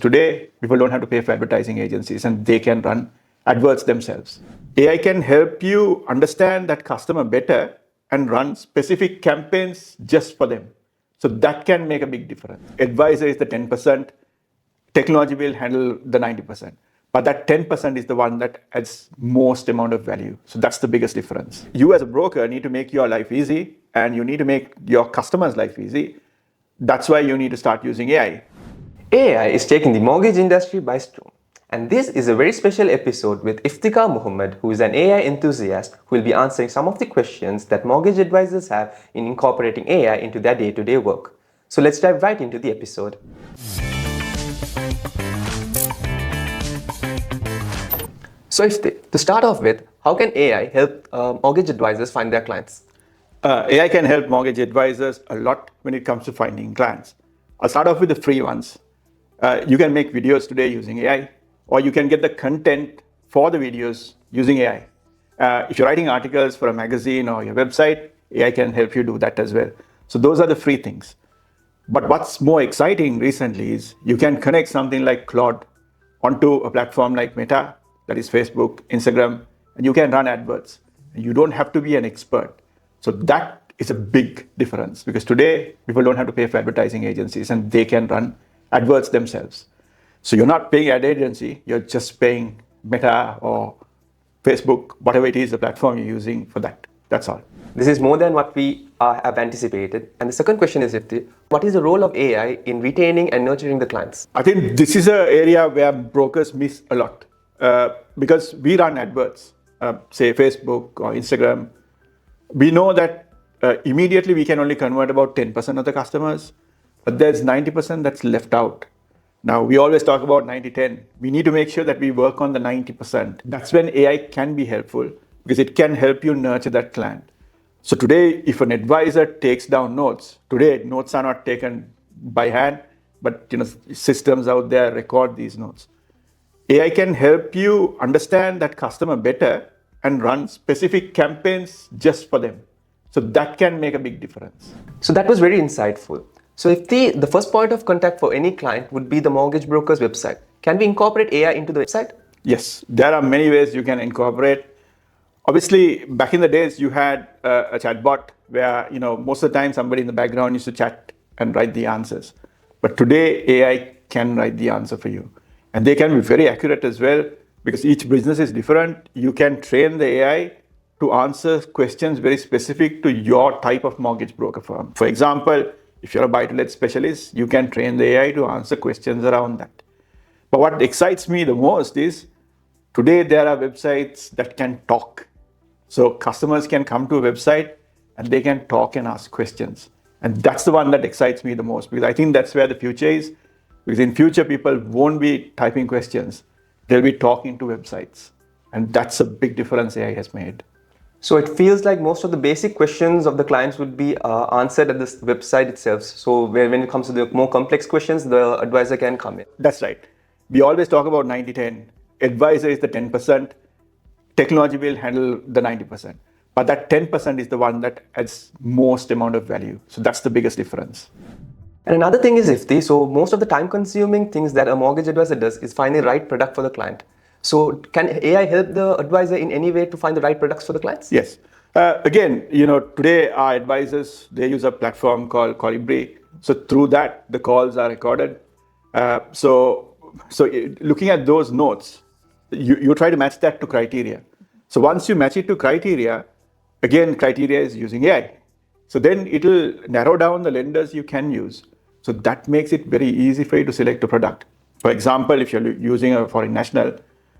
Today, people don't have to pay for advertising agencies and they can run adverts themselves. AI can help you understand that customer better and run specific campaigns just for them. So that can make a big difference. Advisor is the 10%, technology will handle the 90%. But that 10% is the one that adds most amount of value. So that's the biggest difference. You as a broker need to make your life easy and you need to make your customers' life easy. That's why you need to start using AI. AI is taking the mortgage industry by storm. And this is a very special episode with Ifthikar Muhammad, who is an AI enthusiast who will be answering some of the questions that mortgage advisors have in incorporating AI into their day-to-day work. So let's dive right into the episode. So to start off with, how can AI help mortgage advisors find their clients? AI can help mortgage advisors a lot when it comes to finding clients. I'll start off with the free ones. You can make videos today using AI, or you can get the content for the videos using AI. If you're writing articles for a magazine or your website, AI can help you do that as well. So those are the free things. But what's more exciting recently is you can connect something like Claude onto a platform like Meta, that is Facebook, Instagram, and you can run adverts. You don't have to be an expert. So that is a big difference because today people don't have to pay for advertising agencies and they can run adverts themselves. So you're not paying ad agency, you're just paying Meta or Facebook, whatever it is, the platform you're using for that. That's all. This is more than what we have anticipated. And the second question is, what is the role of AI in retaining and nurturing the clients? I think this is an area where brokers miss a lot because we run adverts, say Facebook or Instagram. We know that immediately we can only convert about 10% of the customers, but there's 90% that's left out. Now, we always talk about 90-10. We need to make sure that we work on the 90%. That's when AI can be helpful because it can help you nurture that client. So today, if an advisor takes down notes, today notes are not taken by hand, but systems out there record these notes. AI can help you understand that customer better and run specific campaigns just for them. So that can make a big difference. So that was very insightful. So if the first point of contact for any client would be the mortgage broker's website, can we incorporate AI into the website? Yes, there are many ways you can incorporate. Obviously, back in the days, you had a chatbot where most of the time somebody in the background used to chat and write the answers. But today, AI can write the answer for you. And they can be very accurate as well because each business is different. You can train the AI to answer questions very specific to your type of mortgage broker firm. For example, if you're a buy-to-let specialist, you can train the AI to answer questions around that. But what excites me the most is today there are websites that can talk. So customers can come to a website and they can talk and ask questions. And that's the one that excites me the most because I think that's where the future is. Because in future, people won't be typing questions. They'll be talking to websites. And that's a big difference AI has made. So it feels like most of the basic questions of the clients would be answered at this website itself. So when it comes to the more complex questions, the advisor can come in. That's right. We always talk about 90-10. Advisor is the 10%. Technology will handle the 90%. But that 10% is the one that adds most amount of value. So that's the biggest difference. And another thing is so most of the time-consuming things that a mortgage advisor does is find the right product for the client. So can AI help the advisor in any way to find the right products for the clients? Yes. Again, today our advisors, they use a platform called Colibri. So through that, the calls are recorded. So looking at those notes, you try to match that to criteria. So once you match it to criteria, again, criteria is using AI. So then it'll narrow down the lenders you can use. So that makes it very easy for you to select a product. For example, if you're using a foreign national,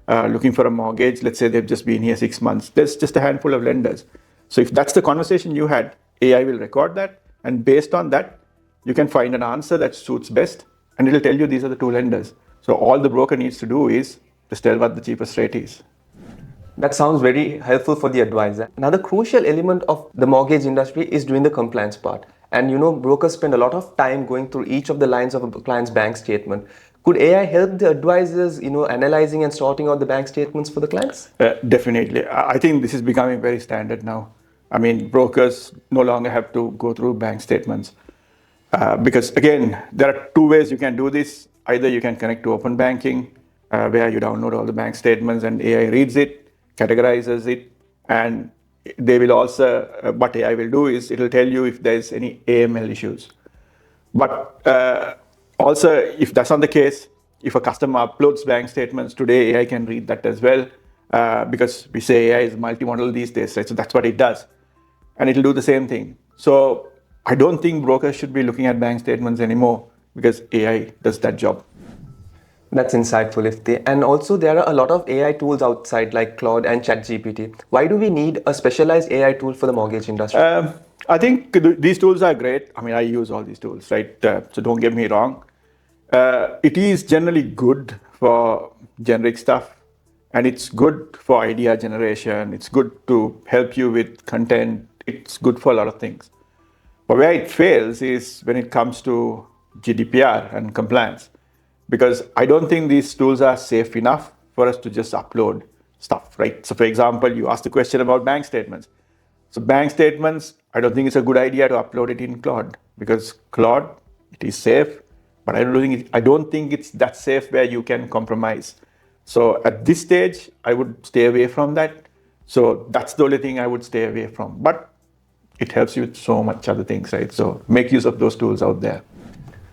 looking for a mortgage, let's say they've just been here 6 months, there's just a handful of lenders. So if that's the conversation you had, AI will record that. And based on that, you can find an answer that suits best. And it'll tell you these are the 2 lenders. So all the broker needs to do is just tell what the cheapest rate is. That sounds very helpful for the advisor. Another crucial element of the mortgage industry is doing the compliance part. And brokers spend a lot of time going through each of the lines of a client's bank statement. Could AI help the advisors, analyzing and sorting out the bank statements for the clients? Definitely. I think this is becoming very standard now. I mean, brokers no longer have to go through bank statements because, again, there are 2 ways you can do this. either you can connect to open banking, where you download all the bank statements and AI reads it, categorizes it, and they will also, what AI will do is it will tell you if there's any AML issues. But also, if that's not the case, if a customer uploads bank statements today, AI can read that as well, because we say AI is multimodal these days, right? So that's what it does, and it'll do the same thing. So I don't think brokers should be looking at bank statements anymore because AI does that job. That's insightful, Ifti. And also, there are a lot of AI tools outside like Claude and ChatGPT. Why do we need a specialized AI tool for the mortgage industry? I think these tools are great. I mean, I use all these tools, right? So don't get me wrong. It is generally good for generic stuff, and it's good for idea generation. It's good to help you with content. It's good for a lot of things. But where it fails is when it comes to GDPR and compliance, because I don't think these tools are safe enough for us to just upload stuff, right? So, for example, you asked a question about bank statements. So, bank statements, I don't think it's a good idea to upload it in Claude because Claude, it is safe, but I don't think it's that safe where you can compromise. So, at this stage, I would stay away from that. So, that's the only thing I would stay away from. But it helps you with so much other things, right? So make use of those tools out there.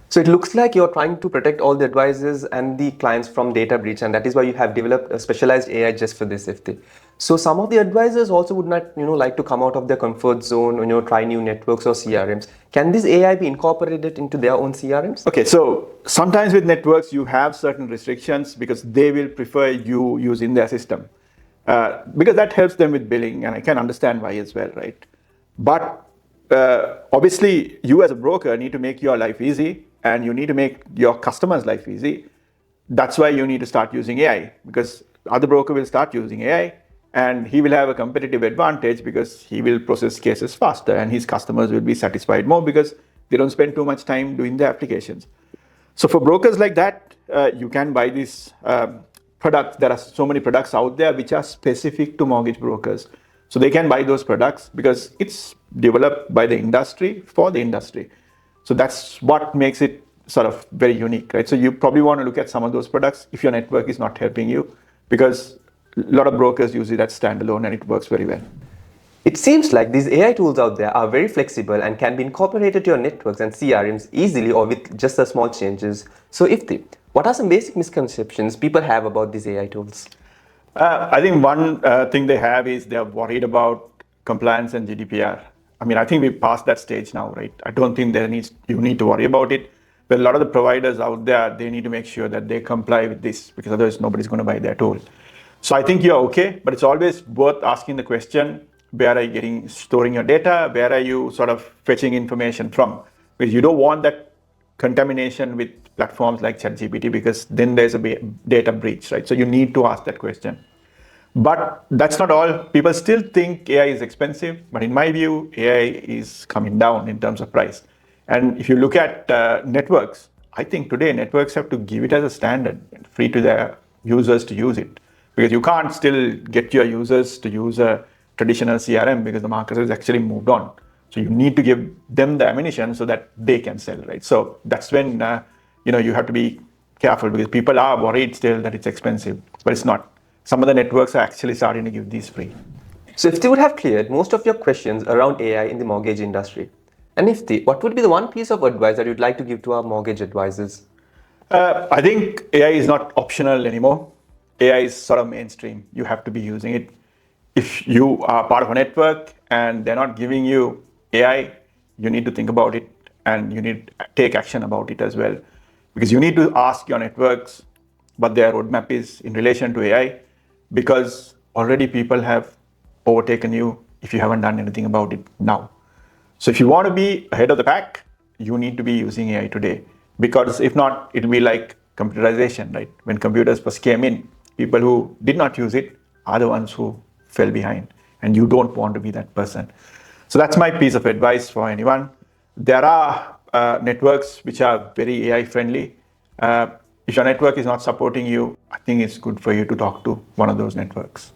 So it looks like you're trying to protect all the advisors and the clients from data breach, and that is why you have developed a specialized AI just for this, Ifti. So some of the advisors also would not, like to come out of their comfort zone, try new networks or CRMs. Can this AI be incorporated into their own CRMs? Okay, so sometimes with networks you have certain restrictions because they will prefer you using their system, because that helps them with billing, and I can understand why as well, right? But obviously, you as a broker need to make your life easy, and you need to make your customers' life easy. That's why you need to start using AI, because the other broker will start using AI, and he will have a competitive advantage because he will process cases faster, and his customers will be satisfied more because they don't spend too much time doing the applications. So for brokers like that, you can buy these products. There are so many products out there which are specific to mortgage brokers. So they can buy those products because it's developed by the industry for the industry. So that's what makes it sort of very unique, right? So you probably want to look at some of those products if your network is not helping you, because a lot of brokers use it as standalone and it works very well. It seems like these AI tools out there are very flexible and can be incorporated to your networks and CRMs easily or with just the small changes. So Ifti, what are some basic misconceptions people have about these AI tools? I think one thing they have is they're worried about compliance and GDPR. I mean, I think we've passed that stage now, right? I don't think you need to worry about it. But a lot of the providers out there, they need to make sure that they comply with this, because otherwise nobody's going to buy their tool. So I think you're okay, but it's always worth asking the question, where are you storing your data? Where are you sort of fetching information from? Because you don't want that contamination with platforms like ChatGPT, because then there's a data breach, right? So you need to ask that question. But that's not all. People still think AI is expensive, but in my view, AI is coming down in terms of price. And if you look at networks, I think today networks have to give it as a standard, free to their users to use it. Because you can't still get your users to use a traditional CRM because the market has actually moved on. So you need to give them the ammunition so that they can sell, right? So that's when you have to be careful, because people are worried still that it's expensive, but it's not. Some of the networks are actually starting to give these free. So Ifti would have cleared most of your questions around AI in the mortgage industry. And Ifti, what would be the one piece of advice that you'd like to give to our mortgage advisors? I think AI is not optional anymore. AI is sort of mainstream. You have to be using it. If you are part of a network and they're not giving you AI, you need to think about it, and you need to take action about it as well. Because you need to ask your networks what their roadmap is in relation to AI, because already people have overtaken you if you haven't done anything about it now. So if you want to be ahead of the pack, you need to be using AI today, because if not, it'll be like computerization, right? When computers first came in, people who did not use it are the ones who fell behind, and you don't want to be that person. So that's my piece of advice for anyone. There are networks which are very AI friendly. If your network is not supporting you, I think it's good for you to talk to one of those networks.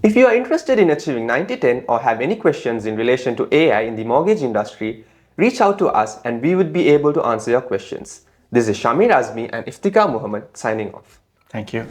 If you are interested in achieving 90/10 or have any questions in relation to AI in the mortgage industry, reach out to us and we would be able to answer your questions. This is Shamir Azmi and Ifthikar Muhammad signing off. Thank you.